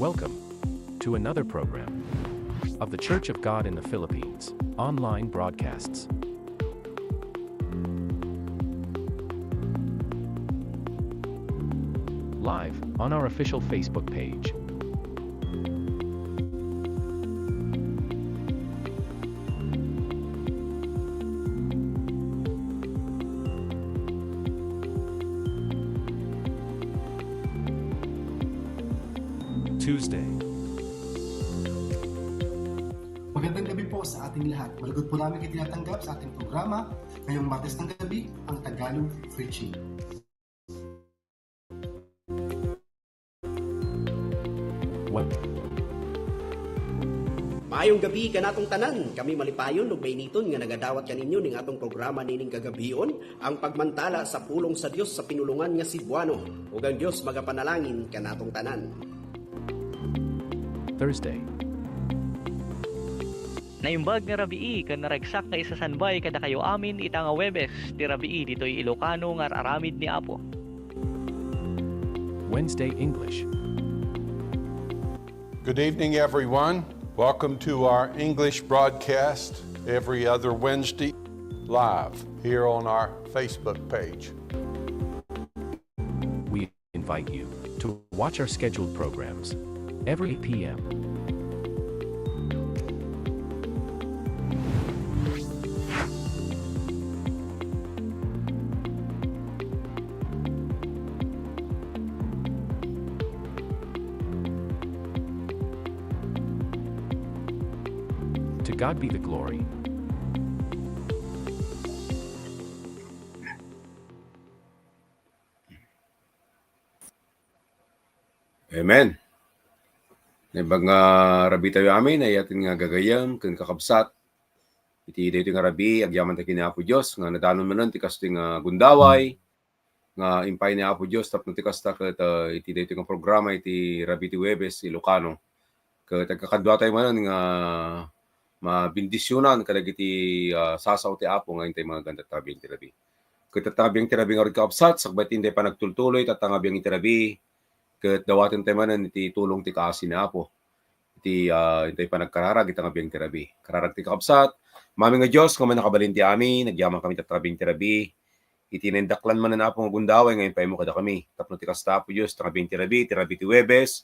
Welcome to another program of the Church of God in the Philippines online broadcasts. Live on our official Facebook page. Tuesday. Magandang gabi po sa ating lahat. Malugod po namin kayo tinatanggap sa ating programa ngayong Martes ng gabi, ang Tagalog Preaching. Maayong gabi kanatong tanan, kami malipayon ug mainiton nga nagadawat kaninyo ning atong programa nining kagabion, ang pagmantala sa pulong sa Dios sa pinulungan nga Cebuano, ug ang Dios magapanalangin kanatong tanan. Thursday. Naimbag nga rabii kan naragsak nga isa sanbay kada kayo amin ita nga Webes ti rabii ditoy Ilocano nga aramid ni Apo. Wednesday English. Good evening, everyone. Welcome to our English broadcast every other Wednesday live here on our Facebook page. We invite you to watch our scheduled programs every 8 p.m. To God be the glory. Amen. Nibag nga rabi tayo amin ay atin nga gagayam kung kakabsat. Iti dito nga rabi, agyaman tayo kini Apo Diyos, nga nadanon manon tikas ting gundaway, nga impay ni Apo Diyos, tapno tikas ta kat iti dito nga programa, iti rabi ti Webes, Ilocano. Kat agkakadwa tayo manon nga mabindisyonan kadag iti sasaw ti Apo nga intay mga ganda tabing ti rabi. Katatabing ti rabi nga rin kakabsat, sakbat hindi pa nagtultuloy, tatangabing iti rabi, ket dawaten tayo manan iti tulong ti kaasi ni Apo. Iti intay pa nagkararag itang abiyang tirabi. Kararag ti kakabsat, mami nga Diyos, kung man nakabalin ti amin, nagyaman kami tatabing tirabi. Iti nindaklan man na Apo nga gundaway, ngayon pa mo kada kami. Tapno ti kasta Apo Diyos, tabing tirabi ti Webes,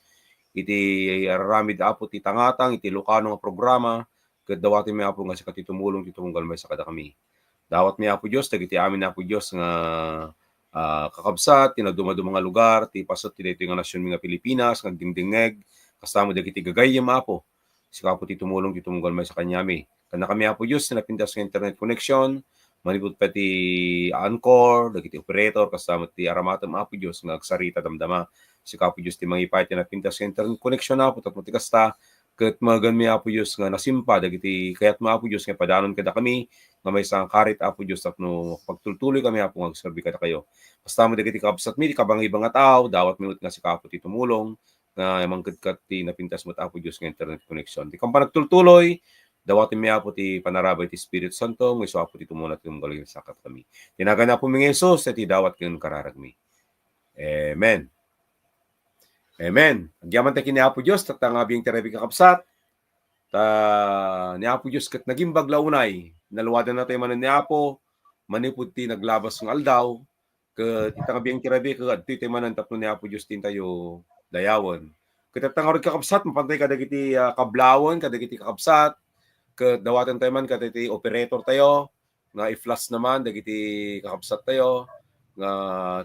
iti araramid Apo ti tangatang, iti Ilocano nga programa, ket dawaten mi Apo nga sa katitumulong ti tumunggal may sa kada kami. Dawat mi Apo Diyos, dagiti amin Apo Diyos nga kakabsat, tinaduma-duma nga lugar, ti pasot ti dito nga nasyon mga Pilipinas, nga dingdingeg, kasama dagiti gagayem Apo. Sika po ti tumulong, ti tumunggal may sa kanyami. Kana kami Apo Diyos, tinapintas nga internet connection, manipot pa ti Anchor, dagiti operator, kasama ti aramatam Apo Diyos, nga agsarita damdama. Sika po Diyos, ti mangipay, tinapintas nga internet connection Apo, tapos ti kasta, ket magan mi Apo Diyos nga nasimpa, dagiti kayat mo Apo Diyos, nga padanon kada kami, nga may isang karit Apo Diyos, tapno pagtultuloy kami Apo, nga agserbi kada kayo. Basta mo dagiti kabsat mi, di kabang-ibang nga tao, dawat minut nga si Kapo ti tumulong, nga mangkatkat ti napintas mo Apo Diyos nga internet connection. Di kang pa nagtultuloy, dawatin mi Apo ti panarabay ti Spirit Santo, may so Apo ti tumunat yung galing sakat kami. Tinagan Apo mi Jesus, ti dawat kayong kararag mi. Amen. Amen. Agyaman tayo kini Apo Diyos, tatangabing tirabi kakabsat, ni Apo Diyos kat naging baglaunay, naluwadan na tayo manan ni Apo, manipod ti naglabas ng aldaw, kat itangabing tirabi kat ti manan tapno ni Apo Diyos tin tayo dayawan. Kat tangarod kakabsat, mapantay kadagiti kablawan, kadagiti kakabsat, kat dawatan tayo man kadagiti operator tayo, nga i-flash naman, dagiti kakabsat tayo, nga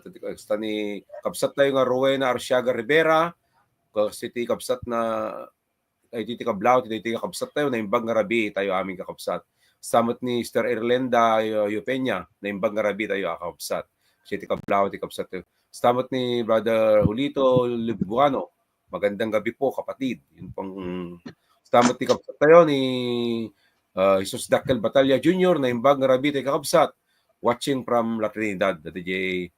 ni kabsat tayo nga Rowena Arsiaga Rivera, kasi ti kabsat na ay ti kablaw, ti kakabsat tayo na imbag nga rabi tayo aming kakabsat. Samot ni Sister Erlenda Yupenya na imbag nga rabi tayo kakabsat. Kasi ti kablaw, ti kabsat tayo. Samot ni Brother Julito Libuano, magandang gabi po kapatid. Yun pang samot ti kabsat tayo ni Jesus Dakkel Batalya Jr. na imbag nga rabi tayo kakabsat. Watching from La Trinidad, DJ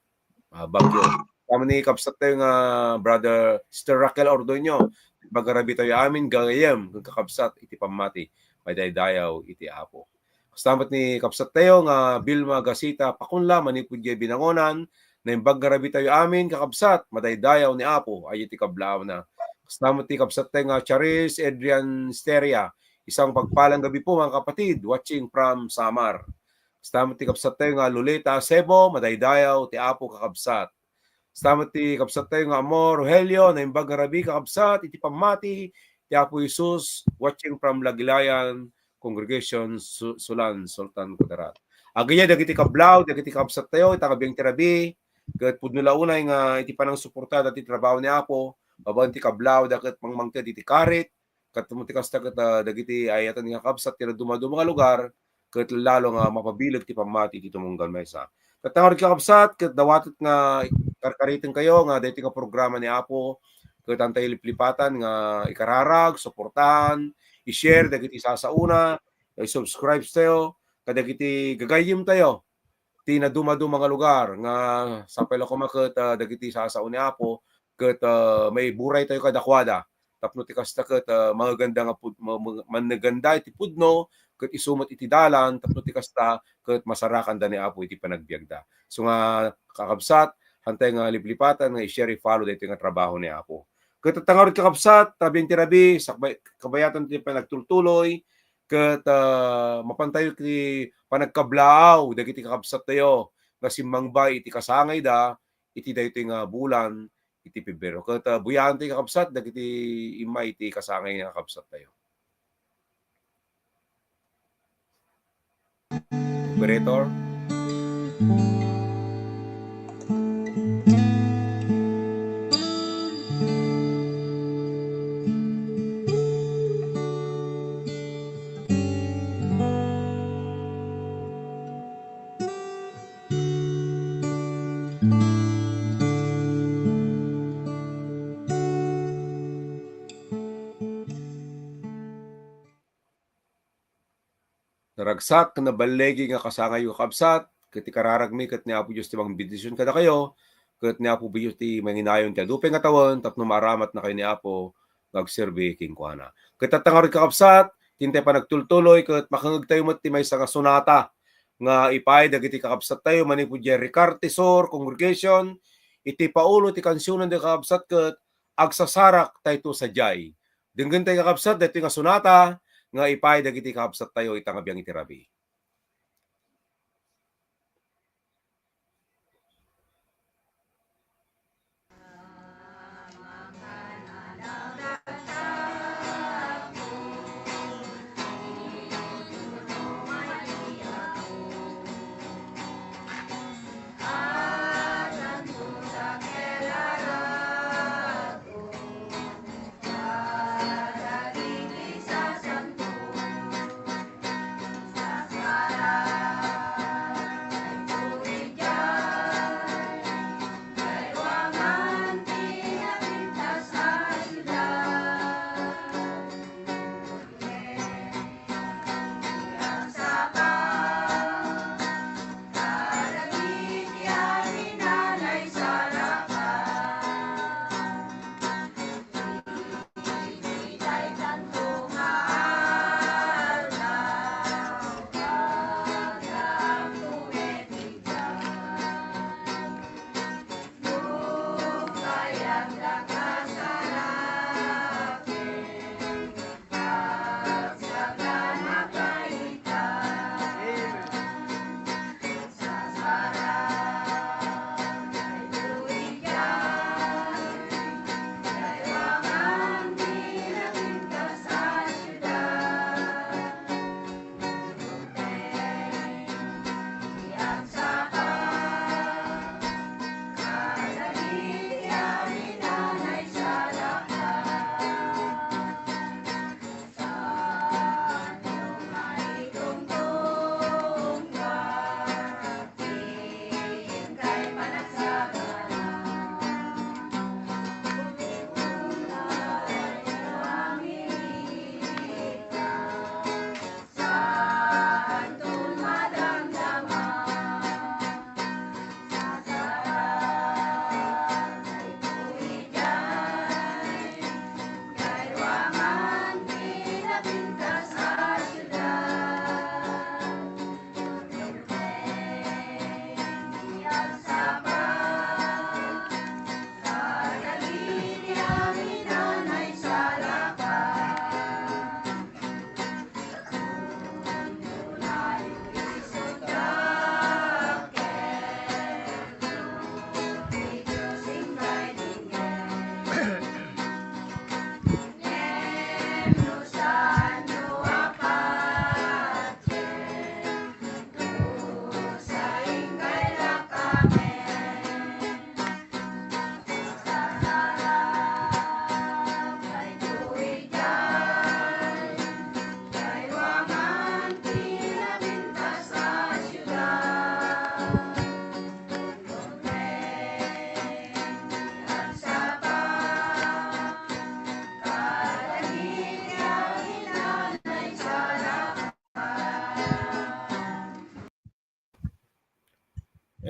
Baguio. Kami ni kapsat tayo nga Brother Sister Raquel Ordoño, bagarabi tayo amin gagayam kung kakabsat iti pamati, may daydayaw iti Apo. Kastamat ni kapsat tayo nga Bilma Gasita pakunla manipudya binangonan, na yung bagarabi tayo amin kakabsat, madaydayaw ni Apo, ay iti kablaw na Kasama ti kapsat tayo nga Charis Adrian Steria. Isang pagpalang gabi po mga kapatid, watching from Samar. Kasama ti kapsat tayo nga Lolita Sebo, Madaydayaw, ti Apo kakabsat. Kasama ti kapsat tayo nga Amor Rogelio, na imbag Rabi kakabsat, iti pamati, ti Apo Jesus, watching from Lagilayan, Congregation Sulan, Sultan Kudarat. Agaya, dagiti kablaw, dagiti kapsat tayo, itangabing tirabi, kat pudnula unay nga iti panang suporta dati trabaho ni Apo, babanti kablaw daket mangmangked iti karit kat tumuti kasta ket dagiti ayatan nga kabsat ti dumaduma nga lugar ket lalo nga mapabilag ti pamati ti tumunggal maysa. Ket tangod ka kabsat ket dawatet nga karkariten kayo nga daytoy nga programa ni Apo ket antay liplipatan nga ikararag, suportahan, i-share dagiti sasauna, i-subscribe tayo kadagiti gagayem tayo ti na dumaduma nga lugar nga sapay ko maket dagiti sasauna ni Apo ket may buray tayo kadakwada tapno ti kasta ket mga ganda nga managanda iti pudno ket isumot iti dalan tapno ti kasta ket masarakan da ni Apo iti panagbiagda. So nga kakabsat hantay nga liplipatan nga i-share follow daytoy nga trabaho ni Apo. Ket tangarod kakabsat tabing tirabi sakbay kabayatan ti panagtultuloy ket mapantayo ti panagkablaaw dagiti kakabsat tayo nga simmangbay iti kasangay da iti daytoy nga bulan iti Pebrero. Ket buyan ti kakabsat dagiti imay iti kasangay nga kakabsat tayo. Operator. Naragsak na balegi nga kasangay yung kabsat, ket ikararagmi ket ni Apo Diyos ti benedisyon kada kayo, ket ni Apo Diyos ti manginayon ti adupay nga tawen tapno maramat na kayo ni Apo agserbi king kuana. Ket tatangari kakabsat, tintay pa nagtultuloy ket makangeg tayo met ti maysa nga sonata nga ipay dagiti kakabsat tayo manipud Jerry Cartesor Congregation iti paulo ti kansyonan ti kakabsat ket agsasarak tayto sadyay. Denggen tayo kakabsat daytoy nga sonata nga ipay dagiti kakabsat tayo itangabiyang itirabi.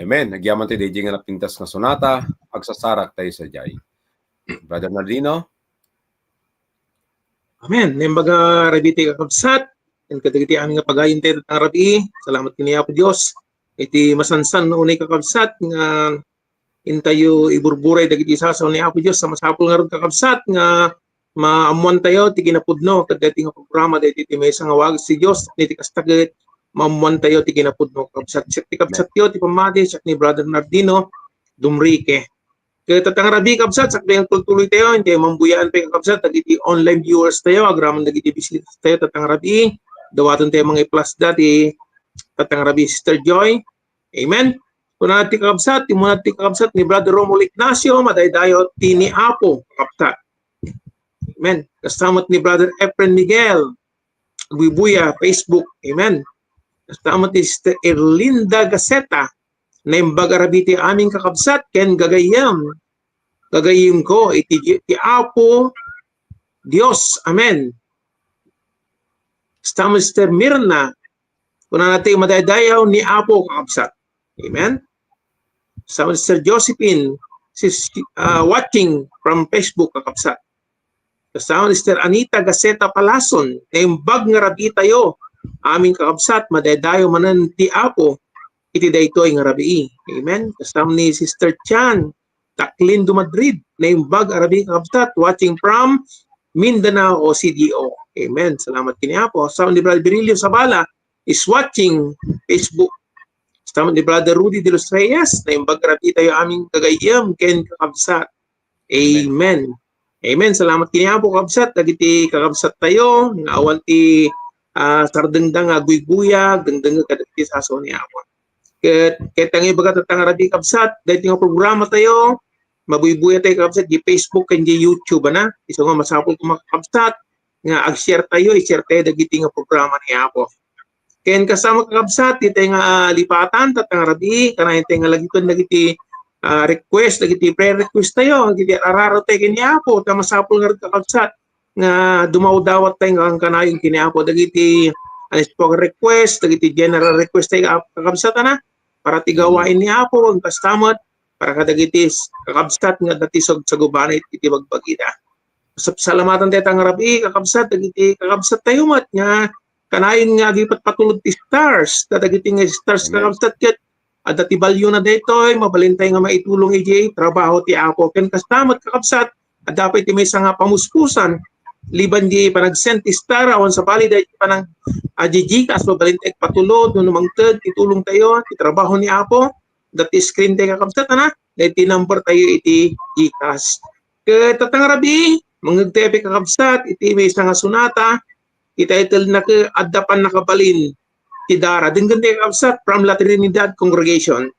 Amen. Nagyaman tayo DJ nga napintas nga sonata, agsasarak tayo sa jay. Brother Nardino? Amen. Nembaga rabiti kakabsat, and kadagiti amin nga pagayon tayo ng rabi, salamat kiniya po Diyos. Iti masansan na unay kakabsat, nga intayo iburburay dagiti sasaw ni Apo Diyos, sa masapul nga rin kakabsat, nga maamuan tayo, ti kinapudno, kadagiti nga programa, dahil iti may isang awag si Diyos, niti kastagit, maamuan tayo, ti kinapudno kakabsat. Siya ti kakabsat tiyo, ti pamati, siya ni Brother Nardino, Dumrike. Kaya tatang rabi kabsat, sakto yung tuloy tayo, hindi mambuyaan pa yung kabsat, dagiti online viewers tayo, agraman dagiti visitors tayo, tatang rabi, dawaton tayo mga i-plus dati, tatang rabi Sister Joy, amen. Kung natin kakabsat, muna natin kakabsat ni Brother Romulo Ignacio, madaydayo, tini Apo, kakabsat. Amen. Kasamot ni Brother Efren Miguel, Buibuya, Facebook, amen. Kasamot ni Sister Erlinda Gaceta, na imbaga rabiti aming kakabsat, ken gagayam ko, iti Apo, Diyos, amen. Kasamot ni Sister Mirna, kung natin madaydayaw ni Apo, kakabsat. Amen. Sa Mr. Josephine, watching from Facebook, kakabsat. Kasama ni Mr. Anita Gaceta Palason, na imbag nga rabi tayo, aming kakabsat, madaydayo manan ti Apo, iti daytoy nga rabi. Amen. Kasama ni Sister Chan, Taklindo Madrid, na imbag rabi kakabsat, watching from Mindanao o CDO. Amen. Salamat kini Apo. Kasama ni Brother Virilio Sabala, is watching Facebook. Kasama ni Brother Rudy de los Reyes, na imbag rabi tayo aming kagayam, ken kakabsat. Amen. Amen. Salamat kini Apo kakabsat, dagiti kakabsat tayo, nga awan ti sardengdang aguyguya, dengdeng kadagiti saso ni Apo. Ket tangi baga tatang rabi kakabsat, dahil nga programa tayo, mabuybuya tayo kakabsat, di Facebook ken di YouTube, ana. Iso nga masapol ko makakabsat, nga ag-share tayo, i-share tayo dagiti nga programa ni Apo. Ken kasama kakabsat, iti nga lipatan, tatang rabi, kanayin tayo nga lagiton dagiti request, dagiti prayer request tayo, dagiti araro tayo kini Apo, tamasapol nga kakabsat, nga dumawdawat tayo nga ang kanayon kini Apo, dagiti unspoken request, dagiti general request tayo kakabsat, ana, para tigawain ni Apo, ang kastamot, para kadagiti kakabsat nga dati sa gubanay, iti bagbagida. Salamatan tayo tang rabi, kakabsat, dagiti kakabsat tayo mat, nga kanayon nga agipat patulog ti stars, dagiti nga stars kakabsat, ket at dati balyo na daytoy, mabalintay nga maitulong iti trabaho ti Apo. Ken kastamot kakabsat, at dapat ti may nga pamuspusan, liban di panag-send ti star, awan sa bali dahil panang jijikas, mabalintay patulod, no numangted, itulong tayo, ti trabaho ni Apo, dati screen tayo kakabsat, ana, dahil ti number tayo iti jikas. Ket tatang rabi, mangagtepe kakabsat, iti may nga sunata, ititle na ke addapan nakabalin, Tidara, denggan tayo kakabsat from La Trinidad Congregation.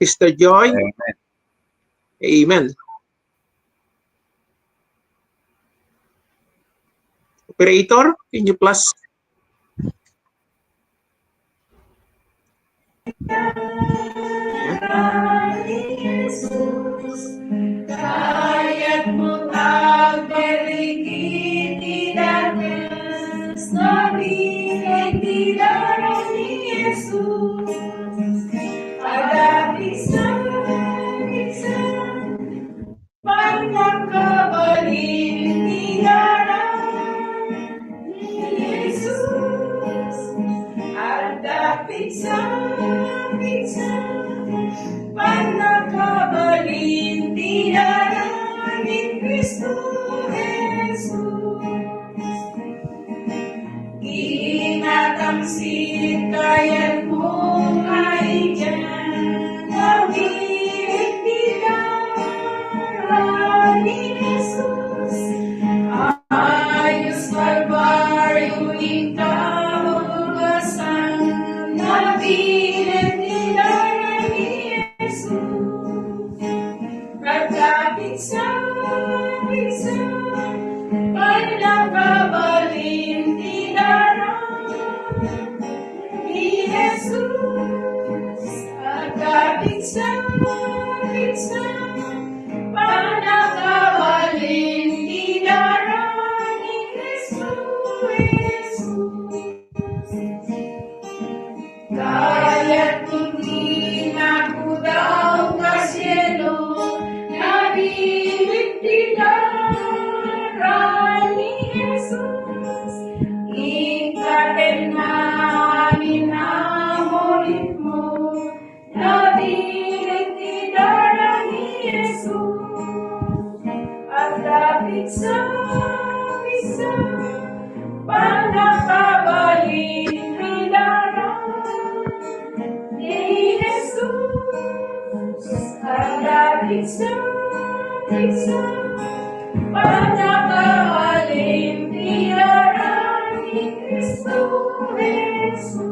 Sister Joy. Amen. Amen. Operator, can you plus? Kayat mo agberigiti danes, nabinig tidara ni Jesus. Ada pisang, panakabalin tidara ni Jesus. Ada pisang, panakabalin tidara ni Kristo Jesus. Ginatamsin kayan mo kaijan, nabilig tidara ni Jesus. Ayos Kalbaryo ikaw ugasan, nabilig tidara ni Jesus. Pagkapitsan, panakabalin tidara ni Jesus. isa, panakabalin pinarang ni Jesus. Hanggang isa, panakabalin pinarang ni Kristo Jesus.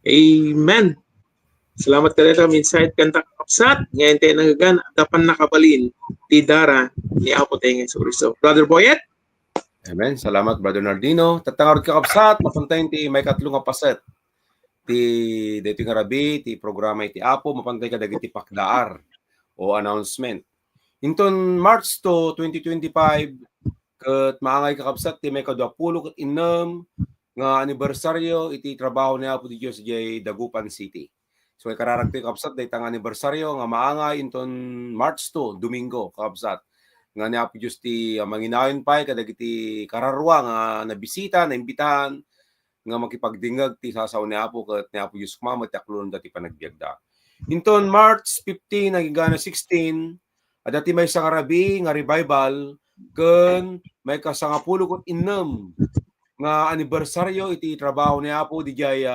Amen. Salamat ka rin inside kanta kapsat. Ngayon tayo nagagan dapan nakabalin ti dara ni Apo tayo ngayon sa Kristo. Brother Boyet? Amen. Salamat, Brother Nardino. Tatangard ka kapsat, mapuntayin ti may katlong kapaset. Ti dito nga rabi, ti programa iti Apo, mapantay ka dagiti pakdaar o announcement. Inton March to 2025, kat maangay ka kapsat, ti may kadwapulo kat inam, nga anibersaryo iti trabaho ni Apo di Diyos jay Dagupan City. So kararagti kapsat day tang anibersaryo nga maangay inton March 2 Domingo kapsat. Nga ni Apo Diyos ti manginayon pay kadagiti kararwa nga nabisita na imbitahan nga makipagdingag ti sasaw ni Apo ket ni Apo Diyos kumamat aklon dati panagbiagda. Inton March 15 nagigana 16 adati may sangarabi nga revival ken may kasangapulo ket innem nga anibersaryo iti trabaho ni Apo di jay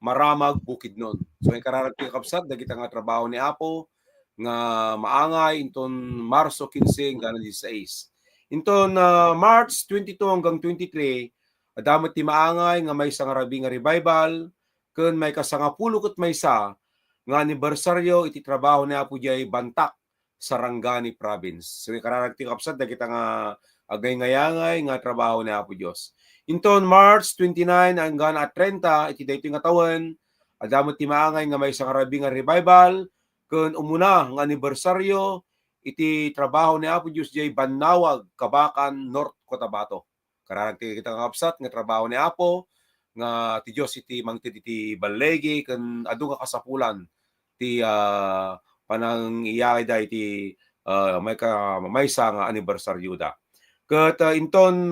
Maramag Bukidnon. So ay kararagti kapsat dagiti nga trabaho ni Apo nga maangay inton Marso 15 hanggang 16. Inton March 22 hanggang 23 adamot ti maangay nga may sangarabi nga revival ken may kasangapulo ket maysa nga anibersaryo iti trabaho ni Apo jay Bantak Sarangani Province. So ay kararagti kapsat dagiti nga agay-ngayangay nga trabaho ni Apo Dios. Inton March 29 hanggang 30 iti daytoy nga tawen adamot ti maangay nga may sangarabi nga revival ken umuna nga anibersaryo iti trabaho ni Apo Dios jay Bannawag Kabakan North Cotabato. Kararagti kita nga kapsat nga trabaho ni Apo nga ti Dios iti mangted iti balegi ken adu nga kasapulan ti panang iyay da iti may sa nga anibersaryo da. Ket inton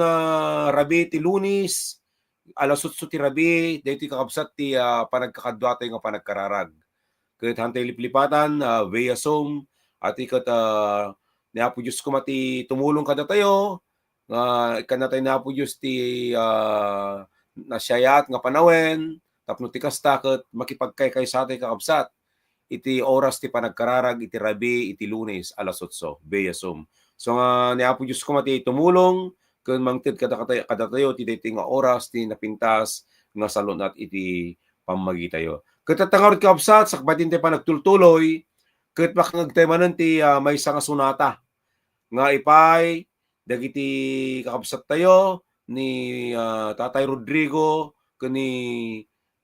rabi ti Lunes alas 8 ti rabi daytoy kakabsat ti panagkakadwa tayo nga panagkararag. Ket hantay liplipatan via Zoom at ikat ni Apo Diyos kumati tumulong kada tayo kanatay ni Apo Diyos ti nasyayat nga panawen tapno ti kasta ket makipagkay sa atay kakabsat iti oras ti panagkararag iti rabi iti Lunes alas 8 via Zoom. So nga ni Apo Diyos kumati tumulong ken mangted kada tayo ti daytoy nga oras ti napintas nga salunat iti pammagitayo. Ket tatangor kapsat sakbatin ti panagtultuloy ket makangagtaymanen ti maysa nga sunata nga ipay dagiti kakabsat tayo ni Tatay Rodrigo ken ni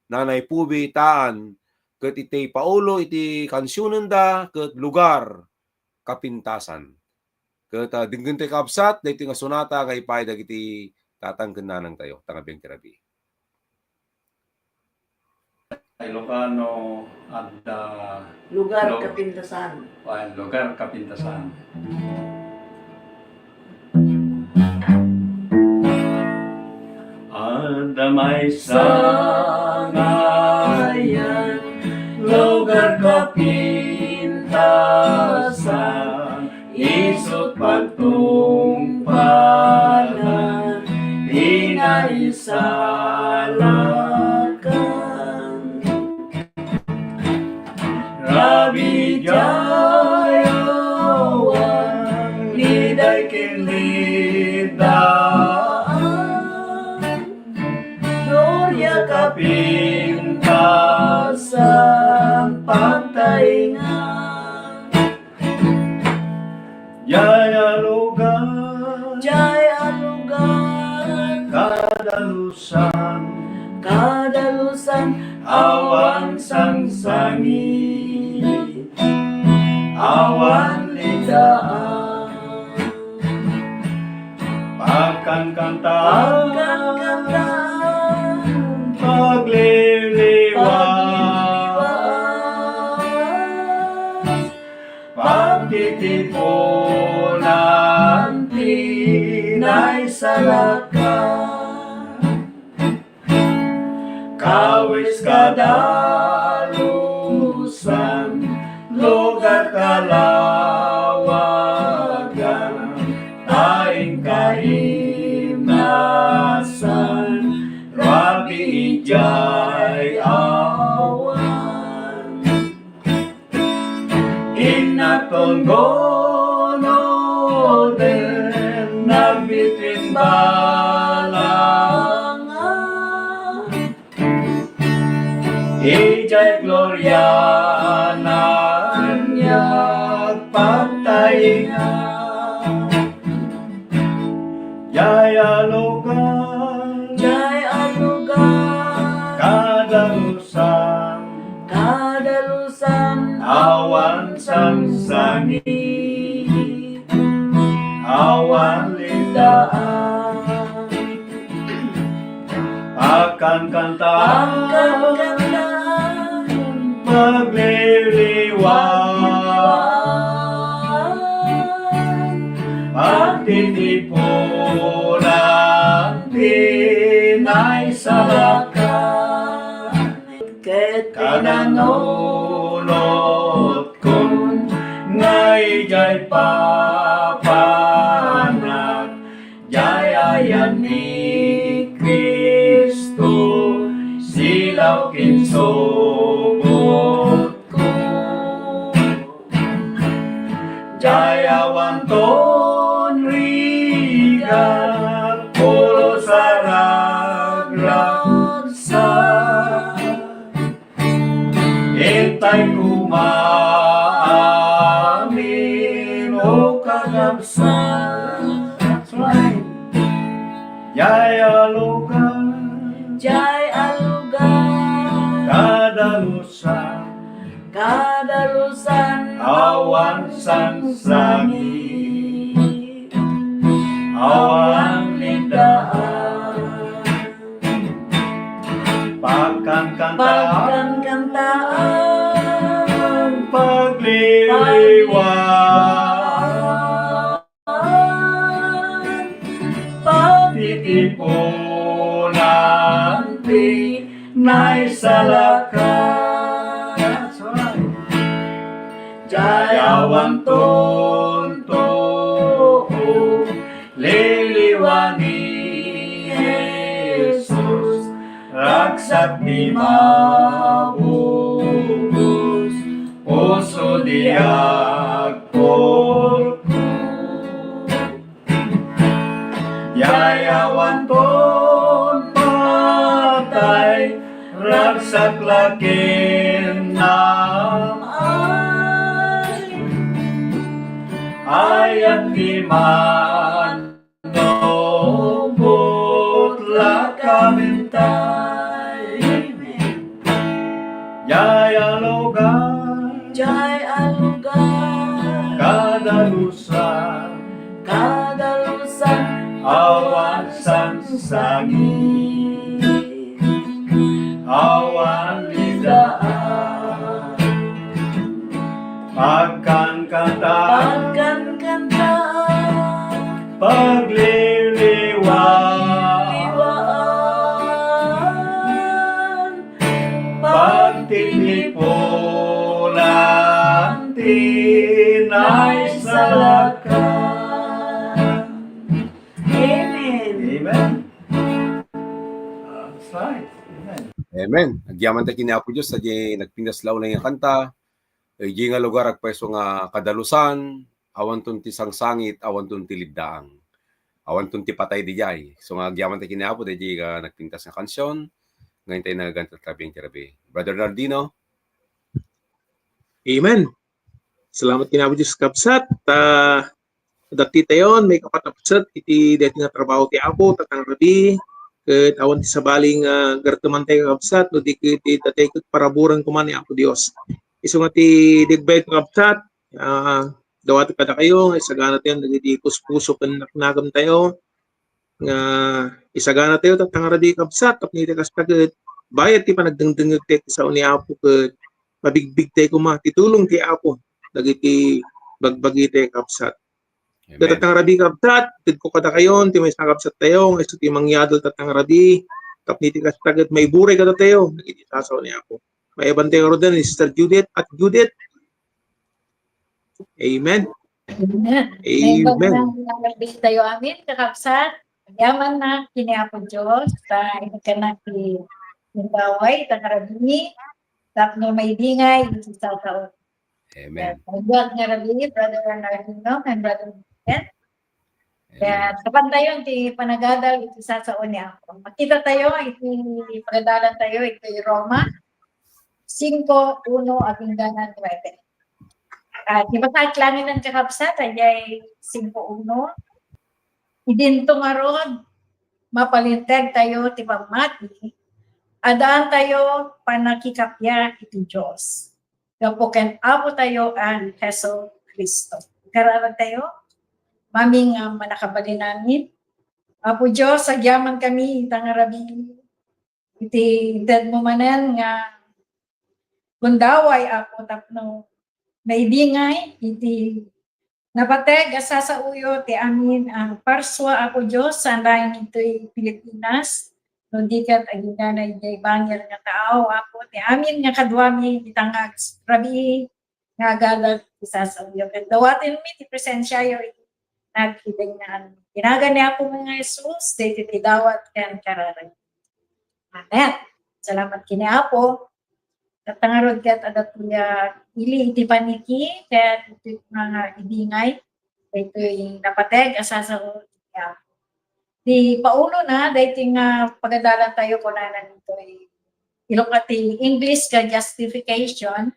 Nanay Pubi taan ket iti Paulo iti kansyonen da ket lugar kapintasan. Ket dinggen ti kakabsat daytoy nga sunata nga ipay dagiti tatangkenanan tayo tangabeng tirabi. Ilocano at lugar kapintasan. Lugar kapintasan. Adamay sangayan, lugar kapintasan, isut pagtungpalan, inaisalakan. Rabi jayawan, liday kilidaan, Gloria kapintasan, pagtaingan. Jaya lugar, kadalusan, awan sangsangit, awan lidaan, pagkankantaan, pagliliwan, pagtitipunan, tinaisalakan. Kawis kadalusan, lugar kahimnasan, Rabi ijay awan. Inaton gono den nabitin balangan, ijay gloria nanya pagtaingan. Jaya lugar, Jaya lugar, kadalusan, kadalusan, awan sangsangit, awan lindaan, akan kantaan, magliliwan, pagtitipunan, tinay salakan, kananunod kun ngay jay papanak, jay ayan ni Kristo, silaw kinsubot ko. Jay awanton rigat, pulo saragraksa, itay kumaamin o kagabsan. That's right. Jaya lugar, Jaya lugar, kadalusan, kadalusan, awan sangsangit, awan lindaan, pagkankantaan, pagkankantaan, pagliliwan, pagtitipunan, tinay salakan. That's right. Jayawan tonto, liliwani Jesus, raksak di mabubus, puso diag polku. Yayawan ton patay, raksak lakin namay, ayat di man nobot lakamintay. Jaya lugar, Jaya lugar, kadalusan, kadalusan, awan sangsangit, awan lindaan, pagkankantaan, pagkankantaan, pagliliwan, liwaan, pagtitipunan, tinay salakan. Amen. Amen. That's right. Amen. Amen. Agyaman tayo kini Apo Diyos sa di nagpindas law na yung kanta. Ay di nga lugar at pweso nga kadalusan, awan tun ti sangsangit, awan tun ti liddaang. Awan tun ti patay di jay. So nga agyaman tayo kini Apo di nga nagpintas nga kansyon. Ngayon tayo nagaganta tabing tirabi. Brother Nardino. Amen. Salamat kinabu Diyos kapsat. Dati tayon may kapatapsat iti dati nga trabaho ti Apo tatang rabi ket awan ti sabaling garteman tayo kapsat no di iti tatay ket paraburan kuman ni Apo Dios. Isu nga ti digbay kapsat dawat kada kayo isagana tayo dagiti puspuso ken naknagam tayo nga isagana tayo tatang rabi kapsat tapno iti kasta ket bayat ti panagdengdengeg ti sa ni Apo ket mabigbig tayo kuma ti tulong ti Apo dagiti bagbagi tayo kapsat. Datang rabi kapsat, tid ko kada kayon, ti may sakapsat tayo, nga iso ti mangyadol tatang rabi, tapni ti kastagat may buray kada tayo, nagiti sasaw niya ako. May abantay ka rin ni Sister Judith at Judith. Amen. Amen. Naging tayo amin, kakabsat. Yaman na kiniapo Diyos, sa inagkanak ni Baway, Tangarabini, tapno may dingay, sa taon. Amen. Pagbuhat nga Rabini, Brother Arnaldino, and Brother Vincent. Kaya kapan tayo, iti panagadal, iti sasaon niya ako. Makita tayo, iti pagadalan tayo, iti Roma, 5:1 aking ganan 9. Di ba kaklangin ng kakabsat, ay 5:1. Idinto nga rod, mapalinteg tayo, ti pamati, adaan tayo, panakikapya iti Diyos. Gapuken apo tayo ang Heso Kristo. Kararan tayo, maming manakabali namin. Apo Diyos, agyaman kami, itangarabi, iti dead mo manen nga, kundaway ako tapno, naibingay, iti napateg, asasauyo, ti amin ang parswa ako Diyos, sandayan ito'y Pilipinas, no di kat aginanay jay bangir nga tao, ako, ti amin nga kadwami, itangag, rabi, nga galag, isasauyo. Kat dawatin mi, ti presensya yo, nagkidag na, tinaga niya po mga Jesus, dito ti dawat kan kararay. Amen. Salamat kini Apo. Katangarod kat adat kuya ili iti paniki kat iti mga ibingay ito yung napateg asasa ko di paulo na dating pagadalan tayo ko na nito ilokati English ka justification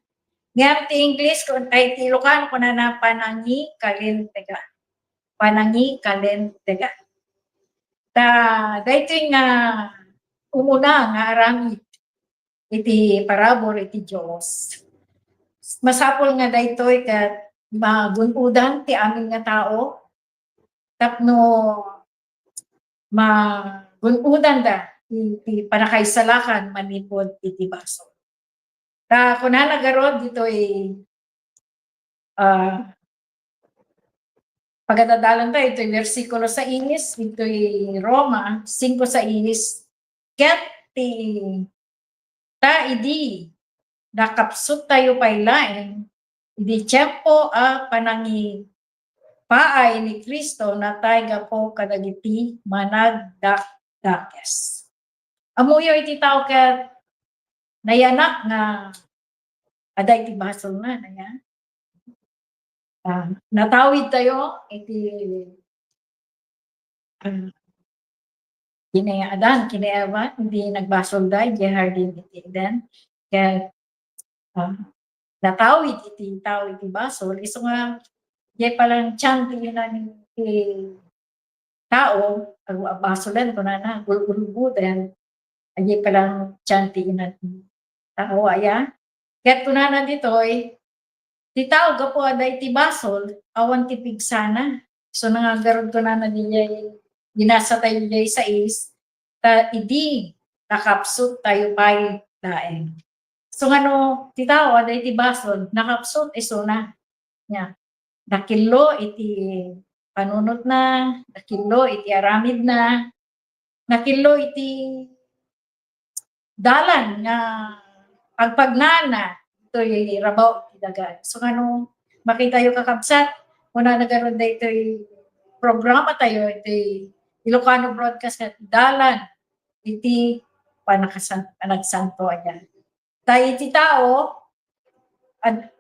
ngam ti English ko ay ti Ilocano ko na panangi kalentega ta dating umuna nga aramid iti parabor iti Diyos. Masapol nga daytoy kat magunudan ti amin nga tao tapno magunudan da iti panakaisalakan manipod iti baso. Ta kuna nagarod ditoy pagdadalan tayo ito'y versikulo 6 ito'y Roma 5:6 ket ti ta idi nakapsut tayo pailain idi tiyempo panangi paay ni Kristo na tayo po kadagiti managdakdakes. Amuyo iti tao ket nayanak nga aday ti basol na yan. Natawid tayo iti kini Adan, kini Eva, hindi nagbasol day, di hardin iti Eden. Kaya natawid iti tao iti basol, iso nga, di palang tiyan iti tao, basolan ko na, gulgudan, di palang tiyan iti tao, aya. Kaya kunanan dito'y, ti tao gapo aday iti basol, awan ti pigsana. So nangagarod ko na diya ginasa tayo diya sa ta idi nakapsut tayo pay daeng. So ngano ti tao aday iti basol nakapsut iso na nya. Nakillo iti panunot na, nakillo iti aramid na, nakillo iti dalan nga pagpagnana ito yung rabaw iti dagan. So ngano makita yung kakabsat muna nagaroon na ito yung programa tayo ito Ilocano broadcast at dalan iti panagsanto ayan. Tayo iti tao at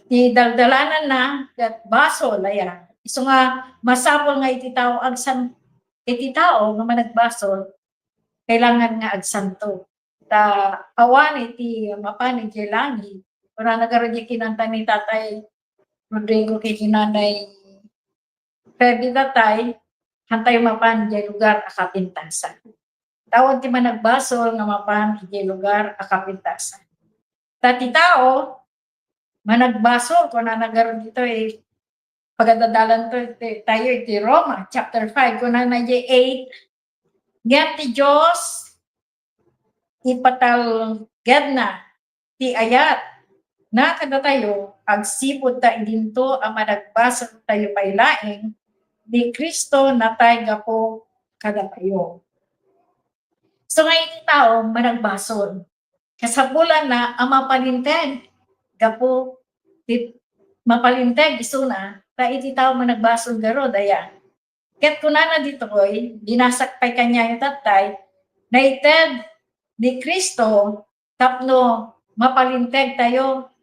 ti daldalanan na at basol ayan. So nga masapol nga iti tao iti tao nga managbasol kailangan nga agsanto. Ta awan iti mapan iti langi. Kuna nagaroon yung kinanta ni Tatay Rodrigo kay kinanay Feby Tatay hantay mapan di lugar akapintasan. Tawag ti managbasol nga mapan di lugar akapintasan. Tati tao managbasol kung nagaroon dito pagdadalan tayo iti Roma chapter 5 kung na 8 ngem ti Dios ipatal gedna ti ayat na kada tayo agsipod ta idinto ang managbasol tayo pailaing di Kristo na tayo gapo kada tayo. So ngayon yung tao managbasol. Kasapulan na ang mapalinteg gapo mapalinteg iso na ta iti tao managbasol garo daya. Ket kunana dito koy, binasak pay kanya yung tatay, na ited ni Kristo, tapno mapalinteg tayo,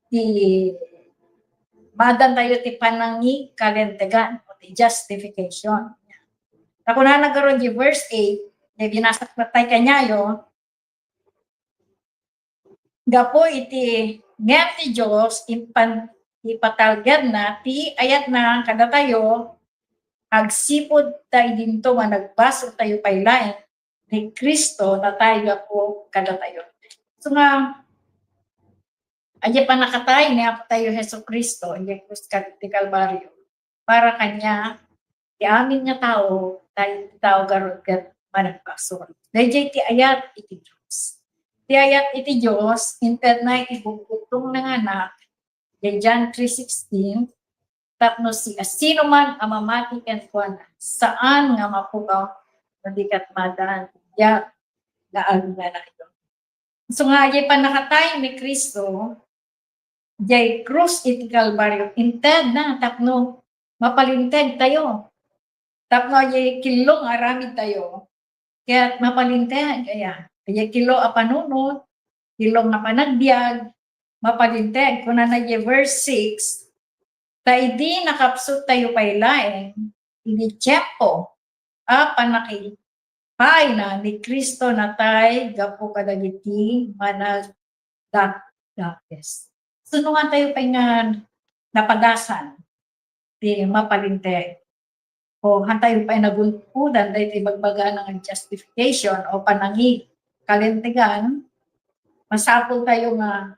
ti madan tayo ti panangi kalentegan, o ti justification. Ta kunana garo di verse 8, na binasak patay kanya yo, gapo iti ngem ti Diyos, ipatalgad na, ti ayat na kada tayo, agsipod tayo dinto nga nagbaso tayo paylain ni Kristo na tayo ako kada tayo. So nga, aja pa nakatay ni Apo tayo Heso Kristo, yung krus ti Kalbaryo, para kanya, ti amin nga tao, tayo garot kat managbaso. Dahil ti ayat iti Diyos. Ti ayat iti Diyos, inted na ibubutong ng anak, John 3:16, tapno siya, sino man ang mamati ken kuana, saan nga mapugaw, nadikat madan, ya, gaag na ito. So nga, jay pa nakatay ni Kristo, jay krus iti Kalbaryo, inted na, tapno, mapalinteg tayo. Tapno, jay kilong aramid tayo, kaya mapalinteg, kaya, jay kilo apanunod, kilong nga panagbiag, mapalinteg, kuna na jay verse 6, tayo di nakapsot tayo paylaeng, hindi tiyempo, panaki, pay na ni Kristo na tayo, gapo kadagiti, manag, dakes. Sunungan tayo pa nga napadasan, di mapalinteg. O hantayo pa nagunpudan, dahil ibagbaga ng justification o panangi, kalintigan, masapol tayo nga,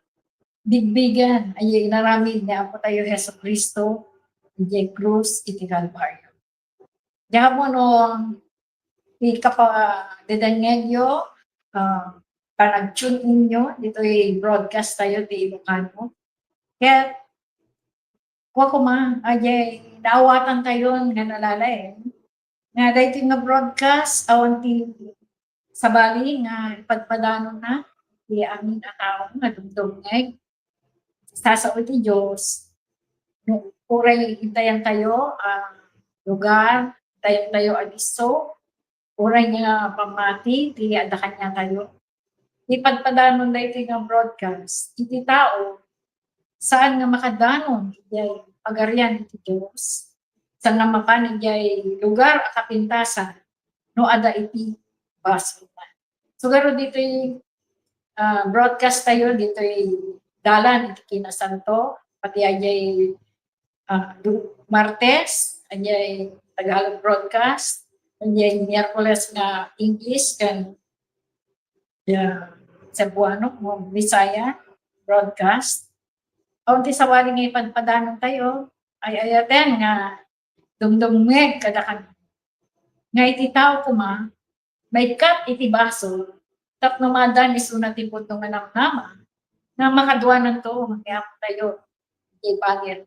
bigbigan ay inaramid niya po tayo Heso Kristo, iti krus iti Kalbaryo. Diyan mo no, dedangedyo, panag-tune inyo, dito ay broadcast tayo di Ilocano. Kaya, kuha ko ay naawatan tayo nga nalalay. Nga dahil nga broadcast, awan ti sabali nga pagpadano na, di amin atao nga dumdumngeg, sa ti Diyos, uray intayan tayo ang lugar, intayan tayo abiso, uray nga pamati, di ada kanya tayo. Ipagpadanon na ito ng broadcast, iti tao, saan nga makadanon, iti pagarian iti Diyos, saan nga mapan iti lugar at kapintasan, no ada iti baso na. So garo dito yung broadcast tayo, dito yung dalan iti Kinasanto, pati ajay Martes, ajay Tagalog broadcast, ajay Miyerkules nga English, kan Cebuano, Bisaya broadcast. Aunti sa wali nga ipadpadanon tayo, ay ayaten nga dumdumeg kadakan. Nga iti tao kuma, may kat iti baso, tapno madan isunat ipod ng nama, na makadwa ng to, magyap tayo, ijay pangit,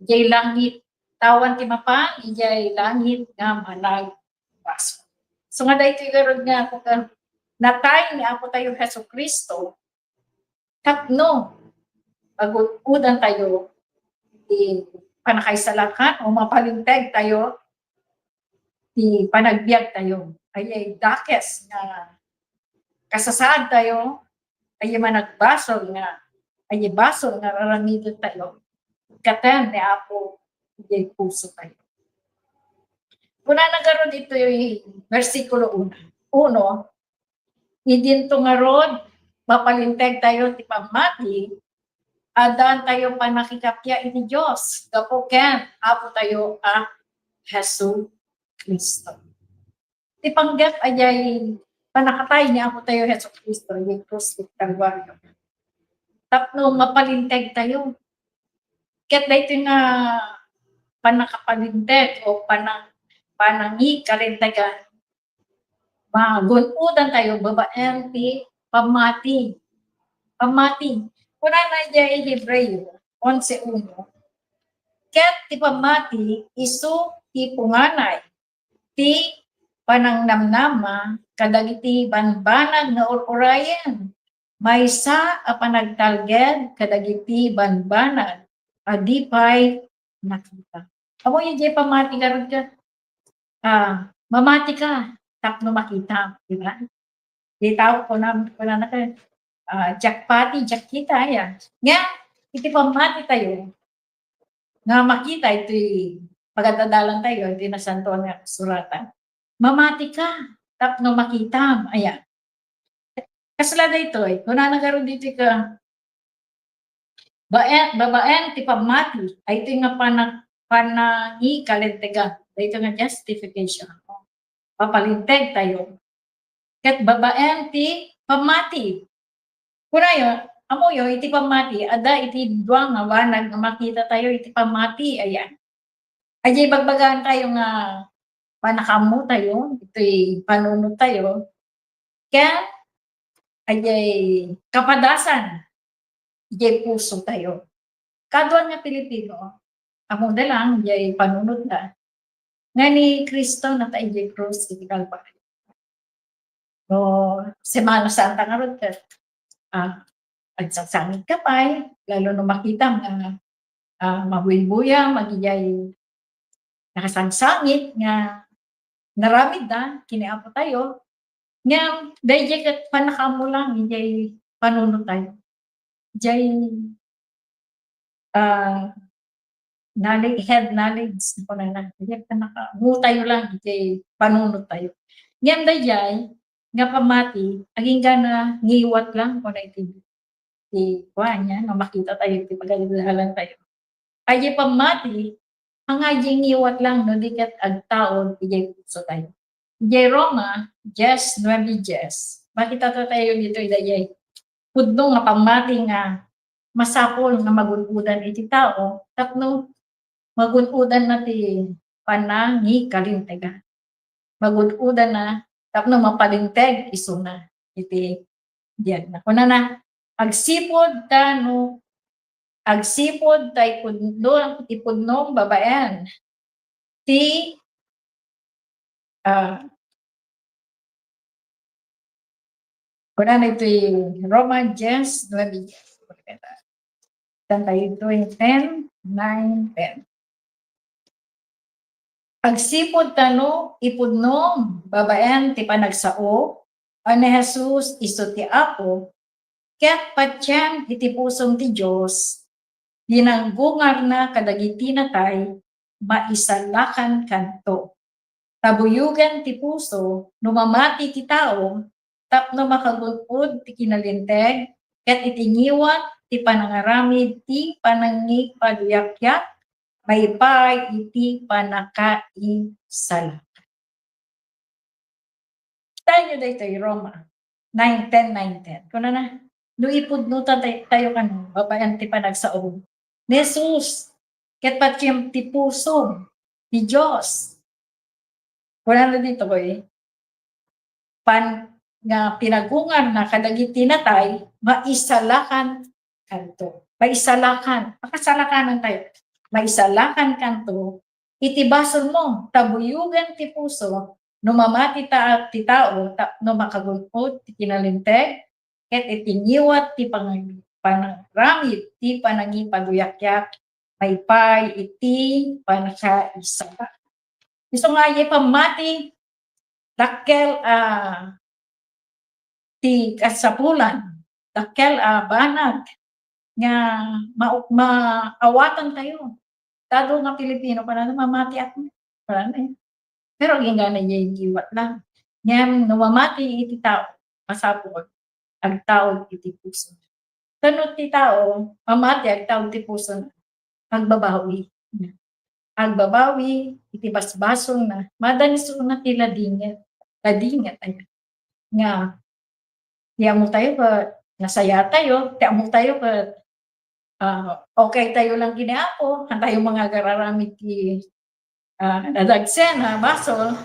ijay langit, tawan ti mapang, ijay langit nga manag baso. So nga dahil tigarod nga, kung natay ni Apo tayo Heso Kristo, tapno, pag-udan tayo, di panakaisalakan o mapalinteg tayo, di panagbiag tayo, ay dakes nga kasasad tayo, ay managbasol nga, ay basol nga raramidon tayo, katen ni Apo, ay puso tayo. Kuna nagaroon dito yung versikulo 1, idinto nga rod, mapalinteg tayo ti pamati, adan tayo panakikapya iti Diyos, gapoken, Apo tayo Heso Kristo. Ti panggap ayay panakatay niya Apo tayo Heso Kristo, yung krus iti Kalbaryo. Tapno mapalinteg tayo. Ket dahito nga panakapalinteg o panangi kalintegan, magunudan tayo, babaen ti pamati. Kuna na dyan Hebreo 11:1, ket ti pamati isu ti punganay, ti panangnamnama, kadagiti banbanag na ururayan, maysa a panagtalged kadagiti banbanag, adipay nakita. Amo yung jay pamati ka ron ka. Mamati ka, tapno makita, di ba? Di tao ko na ka, jackpati, jack kita, ya. Nga, iti pamati tayo, nga makita, ito'y pagdadalan tayo, iti nasantuan nga suratan. Mamati ka, tapno makita, ayan. Kaslada ito, kung nanagaroon dito ka, babaen, ti pamati, ay ito nga panangikalintega. Ito nga justification. Papalinteg tayo. Kat babaen ti pamati. Kuna yun, amo yun, iti pamati, ada iti duwang nga wanag nga makita tayo, iti pamati, ayan. Ajay bagbagaan tayo nga panakamu tayo, ito'y panunod tayo. Kaya, ajay kapadasan, ajay puso tayo. Kaduan nga Pilipino, amo na lang, ajay panunod na. Nga ni Kristo na tayo ajay cross, iti Calvary. No, Semana Santa nga ron ka, agsasangit ka pa, lalo no makita nga mabuhay-buya, magigay nakasangsangit nga naramid na, kiniapo tayo, nga dahil kat panakamo lang, hindi panunod tayo. Jay head knowledge ko na lang. Panakamu tayo lang, hindi panunod tayo. Ngayon dahil, nga pamati, aging na ngiwat lang kung na iti niya, na makita tayo, iti pagalilalan tayo. Ay pamati, ang aging ngiwat lang, no, di kat agtaon, iti puso tayo. Iti Roma, Jes, 9 Jes. Makita tayo dito, idayay. Pudno nga pamati nga, masapol nga magunudan iti tao, tapno magunudan na ti panangikalintegan. Magunudan na, tapno mapalinteg isuna iti diyan na. Kuna na agsipod tay pudno ipudnom babaen ti kuna na ito Roman 10, 9. Tayo ito 10, 9, 10. Agsipod ipudnom, babaen, ti panagsao, ni Jesus, iso ti Apo, ket patyang iti pusong ti Diyos, dinanggungar na kadagiti natay, maisalakan kanto. Tabuyugan ti puso, numamati ti tao, tapno makagunod ti kinalinteg, ket itingiwat ti panangaramid ti panangipagyak-yak, may pay iti panakaisala. Tayo dito Roma 9:10. Kuna na, no ipudnutan tayo kano, babayan ti panagsao. Jesus, ket patyem ti puso, ti Diyos. Kuna na dito ko nga pinagungan na kadagiti natay, maisalakan kanto. Maisalakan, makasalakanan tayo. Maisalakan kanto, itibason mo, tabuyugan ti puso, numamati ti tao, no makagunod, ti kinalinteg, ket itingiwat ti panangramit, ti panangipaguyakyak, may pay, iti panakaisala. Gusto nga pamati, dakkel ti kasapulan, dakkel banag, nga maawatan tayo. Tado nga Pilipino, para namamati ako. Pero gingana niya yung giwat lang. Ngayon, namamati iti tao, masapod, ang tao iti puso. Tanot ti tao, mamati ang tao iti puso, agbabawi. Agbabawi, iti basbasong na, madaniso na ti ladingat. Ladingat, ayan. Nga, tiyan mo tayo pa, nasaya tayo, tiyan mo tayo pa, okay tayo lang giniapo, tayo mga gararamit ti nadagsen na basol.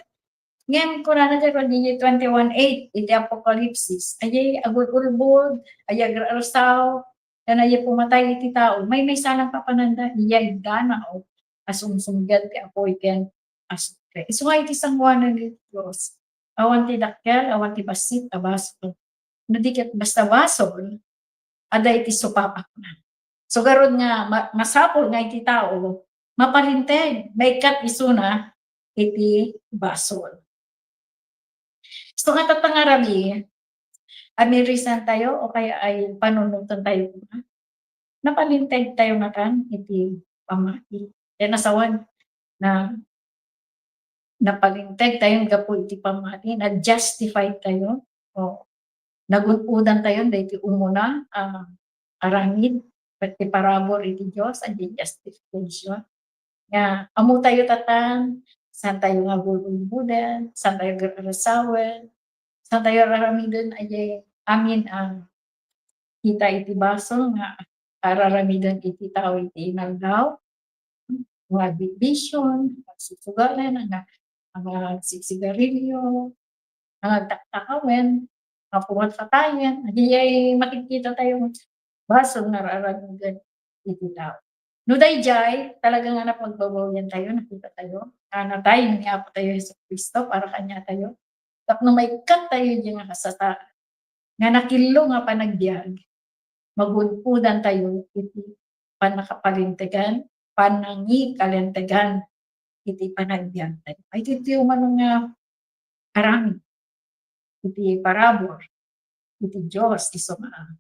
Ngayon ko na dyan, 21:8, iti Apokalipsis, ayay agulbulbod, ayay agarasaw, na ayay pumatay iti tao, may salang papananda, iyay gana o asumsumgad ti apoy ken asukre. So nga iti sangwanan ni Diyos, awan ti dakkel, awan ti basit, abasol. Nadikat basta basol, ada iti supapak na. So garod nga masapol nga iti tao, mapalinteg, maikat isuna, iti basol. So nga tatangarabi, amirisan tayo o kaya ay panunutan tayo napalinteg tayo nga kan iti pamati. Kaya nasawan na napalinteg tayo gapo iti pamati, na justify tayo o nagunudan tayo dahil umuna aramid pati parabor iti Diyos at justification. Nga amo tayo tatan, saan tayo nga gulbudan, saan tayo garasawan, saan tayo raramidon ay amin ang kita iti baso nga araramidan iti tao iti inaldaw, mga vision, pagsusugalan, ang sigsigarilyo, ang agtaktakawen, mga pumatatayan, hindi ay makikita tayong baso nga araramidan iti tao. No dayjay, talaga nga napagbabawian tayo, nakita tayo, na tayo, ni Apo tayo Jesu Cristo, para kanya tayo. Tapno may kat tayo dyan nga kasata, nga nakilo nga panagbiag, magunpudan tayo, iti panakapalintegan, panangikalintegan, iti panagbiag tayo. Ay, iti umanong nga arami, iti parabor, iti Diyos, iti sumaan.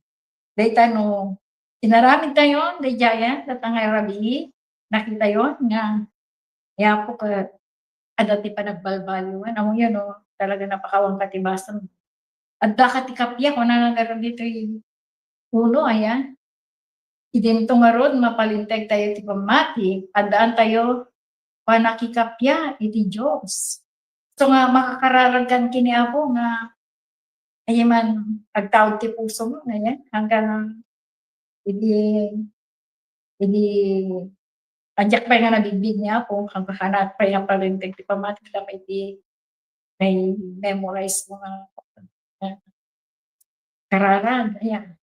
Dahil no, inaramid tayo, day jaya, datang rabi, nakita yon nga, kaya po ka, adati pa nagbalbaluan, amo yun, no, talaga napakawang katibasan. At bakit ikapya, kung nanagaroon dito yung uno, ayan, idinto nga ron, mapalinteg tayo iti pamati, adaan tayo, panakikapya, iti Diyos. So nga, makakararagan kini ako nga, ay man, agtawag ti puso mo, ayan, hanggang hindi anjak pa nga nabibig niya po hanggang hanap pa yung palinteg ti pamati na may memorize mo nga kararan, ayan.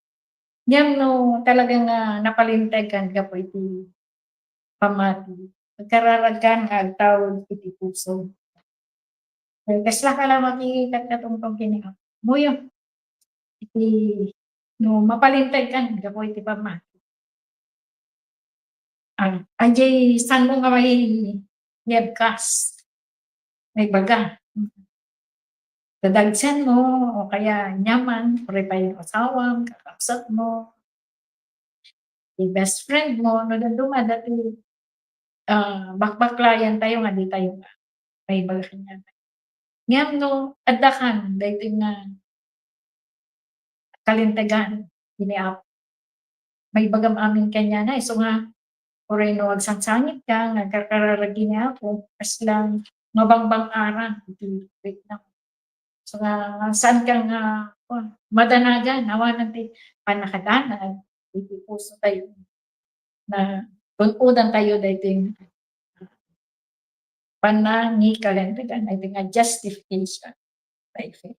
Yan no, talagang napalintegan ka po iti pamati. Magkararagan nga agtawag iti puso. Kasla ka lang makikita ka tungtong kiniha. Muyo, iti no, mapalinteg ka nga po iti pamati. Anjay, saan mo nga may webcast? May baga. Dadagsan mo, o kaya nyaman, pare pa yung asawang, kakapsat mo, yung best friend mo, no, nanduma, dati, bakbaklayan tayo nga, di tayo nga, may baga kanya. Ngayon, no, adakan, dahil nga, kalintegan, iniap, may bagam amin kanya na, so nga, oray no, agsangsangit ka, nga kakararagi niya ako, as lang, mabangbang aran, wait na. So nga, saan kang madanagan, awa natin, panakadanag, iti puso tayo, na tunudan tayo dahil panangikalendagan, ay nga justification by faith.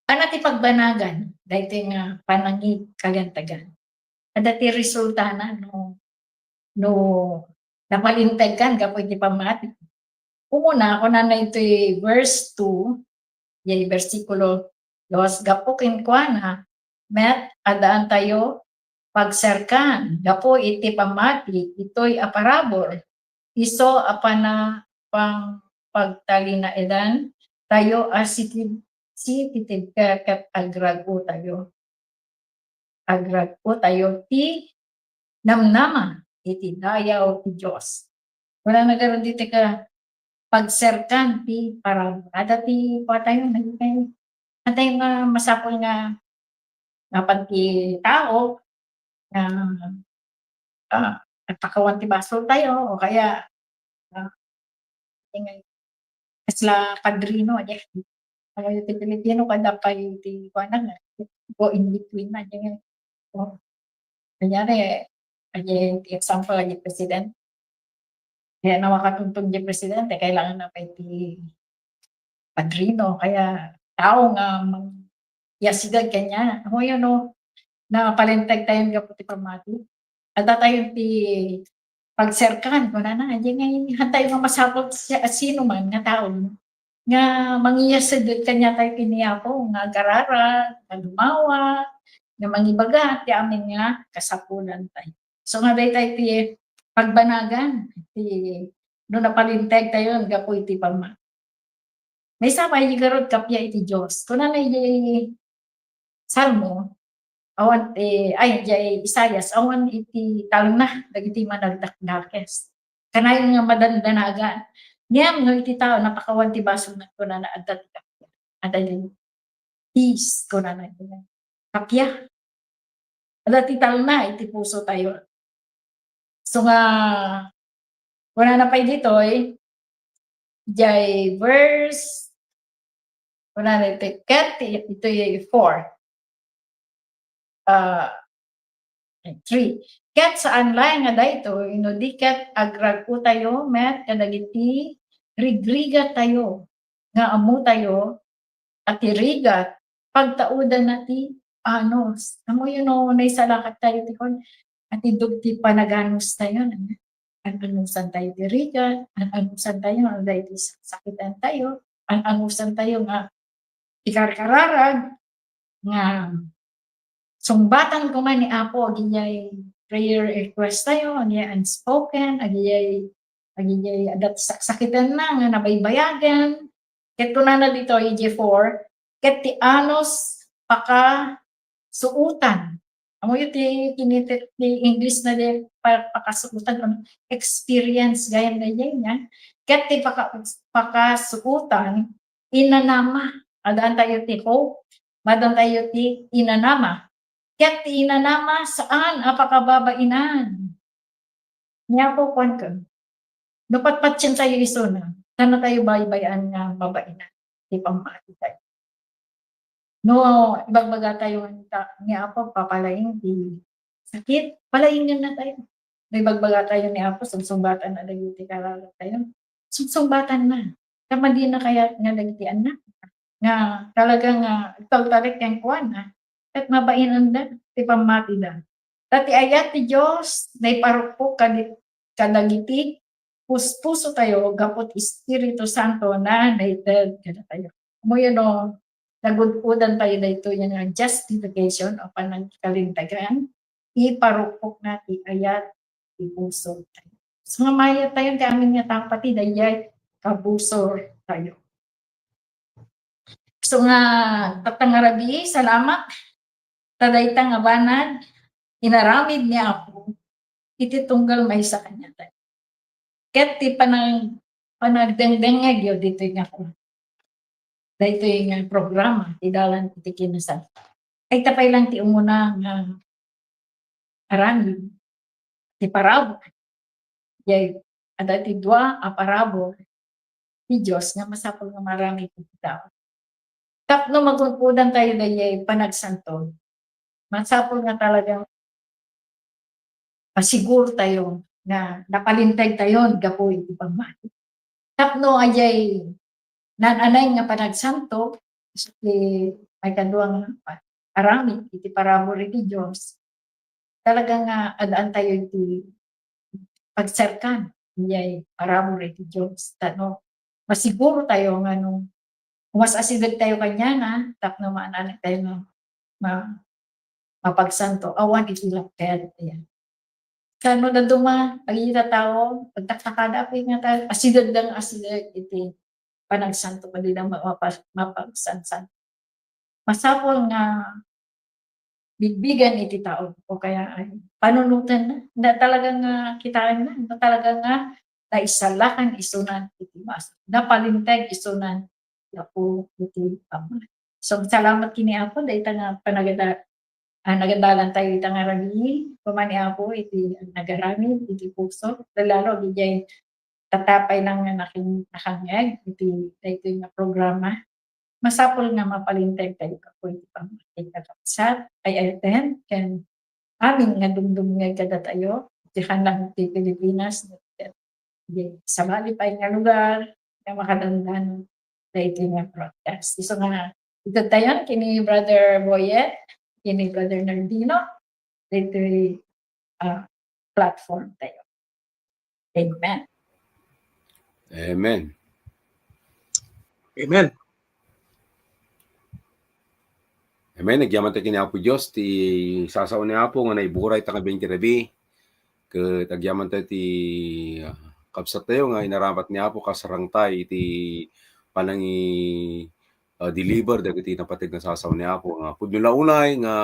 Ano ti pagbanagan, dahil nga panangikalendagan. Dati resulta na, no napalinteg kan, kapoy ti pamati. Umuna, ako na ito'y verse 2, yung versikulo 2, gapukin ko na, met, adaan tayo, pagserkan, gapo iti pamati, ito'y aparabor, iso apana pang pagtalinaedan, tayo asitib, sititib kat agrago tayo. Agrago tayo, ti namnama, iti dayaw ti Diyos. Wala nagaroon dito ka, pagserkan ti parang ada ti patayo naging atay nga masapol nga panti tao at pakawan ti basol tayo o kaya kasla padrino aja ay ti Pilipino kada pa ti kuana nga go in between na diyan kanyari aja ti example aja president. Kaya nawakatuntog di presidente, kailangan na pa iti padrino, kaya tao nga yasigag kanya. Ako yun no, napalintag tayong gaputi pamati. At tayo ti pagserkan ko na diyan nga hantay nga masapot sino man nga tao. Nga mangiyasigag kanya tayo kiniyapo, nga garara, nga lumawa, nga mangibaga, ti amin nga kasapulan tayo. So nga tayo ti pagbanagan. No napalinteg tayo, gapoy iti pama. May samay garod kapya iti Diyos. Kuna na Salmo, awan jay Isayas, awan iti talna, dagiti managdakdakes. Kanayon nga madandanagan. Niyam no iti tao, napakawan ti baso na kuna na adat kapya. Adat peace kuna na kapya. Adat ti talna, iti puso tayo. So nga, wala na pa'y dito jay verse, wala na ito, ito yung 3. Ket saan lang nga dayto, di ket agrag po tayo, met, kadagiti, rigrigat tayo, nga amu tayo, at irigat, pagtaudan nati, anos. Amo yun naisalakat tayo, at idugti panaganos tayo, anusan tayo dirigan, anusan tayo, dahil sakitan tayo, anusan tayo nga ikarkararag, nga sungbatan ko man ni Apo, agiyay prayer request tayo, agiyay unspoken, agiyay adat sakitan na, nga nabaybayagan, ket kunana dito, EJ4, ket ti anos paka suutan. Amo yung kinitit ni English na di pakasuutan, experience, gaya na yan. Ket ti pakasuutan, inanama. Adaan tayo ti hope, madang tayo ti inanama. Ket ti inanama, saan apakababainan? Niya po kwan ka. Dapat patsin tayo iso na. Sana tayo baybayan nga babainan. Di pamati tayo. No, ibagbaga tayo ni Apo, papalaing di sakit, palaingin na tayo. May bagbaga tayo ni Apo, sumsumbatan na dagiti karala tayo. Sumsumbatan na. Kama di na kaya nga dagitian na. Nga talagang tawtarik yung kuwan na. At mabainan na, ti pamati na. Tati ayat ti Diyos, na iparupok kadagiti, puso tayo, gapot Espiritu Santo na naitad kada tayo. Mo yun nagudpudan tayo dito yung justification o panagkalintagan, iparupok na ti ayat, ti puso tayo. So mamaya tayo, ti amin nga tapati, dayay, kabusor tayo. So nga, tatangarabi, salamat, tadayta nga banad, inaramid niya ako, ititunggal may sa kanya tayo. Ket ti panagdengdengeg yun, dito yung ako. Dito yung programa, tidalan iti kinasal. Ay tapay lang ti umuna nga aramid, ti parabo. Yay, ada ti dua a parabo, ti Diyos nga masapol nga marami ti tao. Tapno magungkudan tayo dayay panagsanto, masapol nga talagang pasiguro tayo na napalintag tayo, gapoy iti pamati. Tapno ayay nananay nga panagsanto, may kaduang arami, iti parabo iti Diyos, talagang adaan tayo iti pagserkan, iyay parabo iti Diyos. Tano, masiguro tayo nga nung mas asidag tayo kanya na, tapno maananig tayo na mapagsanto, awan iti lakad. Ayan. Kano na duma, pagkita tao, pagtaktakada po nga tayo, asidag iti panagsanto pa din ang mapagsansan. Masapol nga bigbigan iti tao o kaya ay panunutan na talagang kitaan na talagang naisalakan isunan iti mas. Napalintag isunan po iti pama. So salamat kini Apo dahil nga nagadalan tayo iti nga ragi pamani Apo iti nagarami iti puso lalo gijay tatapay lang nga nakangeg iti nga programa. Masapol nga mapalintag tayo kapoy iti pamati kakapsat ay attend ken amin nga dumdum nga kada tayo iti hanlang iti Pilipinas sa malipay nga lugar nga makadandan iti nga broadcast. So nga ito tayo kini Brother Boyet, kini Brother Nardino iti platform tayo. Amen. Amen. Amen. Amen. Nagyaman tayo kini Apo Diyos, ti sasaw ni Apo, nga naiburay ta nga 20 rabi, Ket agyaman tayo ti kabsat tayo nga inaramat ni Apo kasarangtay iti panangi deliver dagiti napateg nga sasaw ni Apo nga pudno launay nga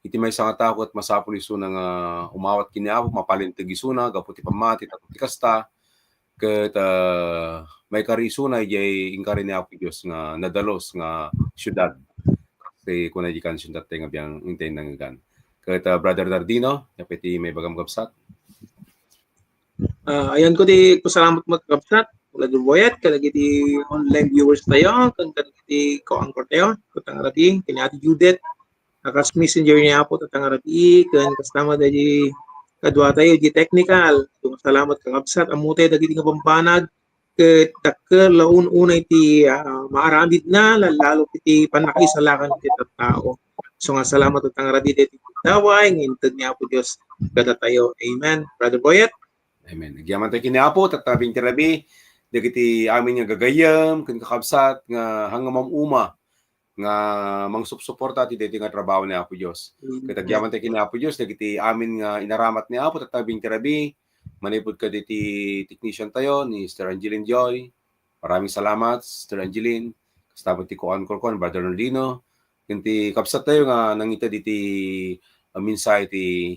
iti maysa nga tao ket masapul isuna nga umawat kini Apo mapalinteg isuna gapu ti pamati tapno ti kasta ket may karisuna ijay ingkari ni Apo Dios nga nadalos nga syudad kasi kunay di kan syudad tayo nga biyang intay nanggan. Ket Brother Dardino, yapiti may bagam kapsat. Ayan ko di pasalamat magkapsat. Wala duboyat kadagiti online viewers tayo, kan kadagiti ko-anchor tayo, kutang rabi, kanyati Judith, akas messenger niya po tatang rabi, kan kasama dagi kadwa tayo di technical. Salamat kakapsat. Amutay dagiti nga pampanag ket dakkel laun unay ti maaramid na lalo iti panakisalakan ti tao. So nga salamat tatang rabi diti daway nginteg niya po Dios kada tayo. Amen. Brother Boyet. Amen. Nagyaman tayo kini Apo tatabing ti rabi dagiti amin nga gagayem ken kakabsat nga hanggang mamuma nga mangsupsuporta ti deti nga trabaho ni Apo Dios. Ket agyaman tayo kini Apo Dios dagiti amin nga inaramat ni Apo tatabing ti rabi manipud ka diti technician tayo ni Sister Angeline Joy. Maraming salamat Sister Angeline. Kastabot ti ko-anchor ko Brother Nordino. Kunti kapsat tayo nga nangita diti minsay ti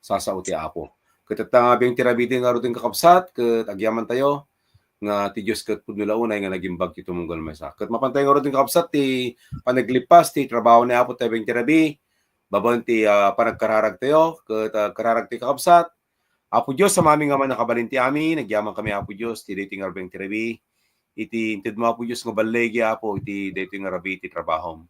sasao ti Apo. Ket abing tirabiti nga rutin kakapsat ket agyaman tayo nga ti Dios ket pudno launay nga nagimbag ti tumunggal maysa. Ket mapantay nga rutin kakapsat ti panaglipas ti trabaho ni Apo tabing tirabi. Babaen ti panagkararag tayo ket kararag ti kakapsat. Apo Dios sa mami nga man nakabalin ti amin, nagyaman kami Apo Dios ti deti nga rubeng tirabi. Iti inted mo Apo Dios nga balegi Apo iti deti nga rabi ti trabahom.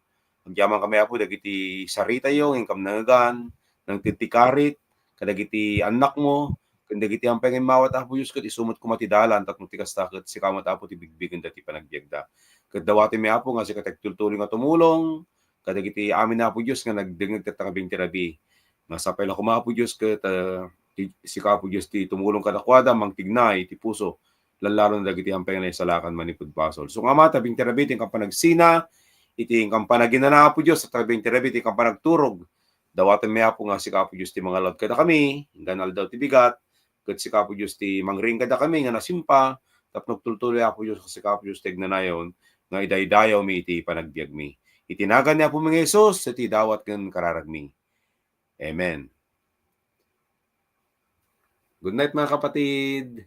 Nagyaman kami Apo dagiti sarita yo ingkam nangagan nang titikarit kadagiti anak mo ken dagiti ampeng mawat Apo Dios ket isumot ko matidalan tapno ti kasta ket sikamat Apo ti bigbigen dati panagbiagda. Ket dawati mi Apo nga si katagtultuloy nga tumulong kadagiti amin na Apo Dios nga nagdengeg ket nga tirabi. Nga sapay la kuma Apo Dios ket si Apo Dios ti tumulong kadakwada mangtignay ti puso lalo na dagiti ampeng na isalakan manipud basol. So nga mata bing tirabi ti kampanagsina iti kampanaginana Apo Dios sa tabing tirabi ti kampanagturog. Dawatan mi Apo nga si Apo Dios ti mga love kada kami, ganal daw ti bigat, ket si Apo Dios ti mangring kada kami nga nasimpa, tapno tultuloy Apo Dios si Apo Dios tignanayon nga idaydayaw mi iti panagbiag mi. Itinagan ni Apo mga Hesus iti dawat ken kararag mi. Amen. Good night mga kapatid.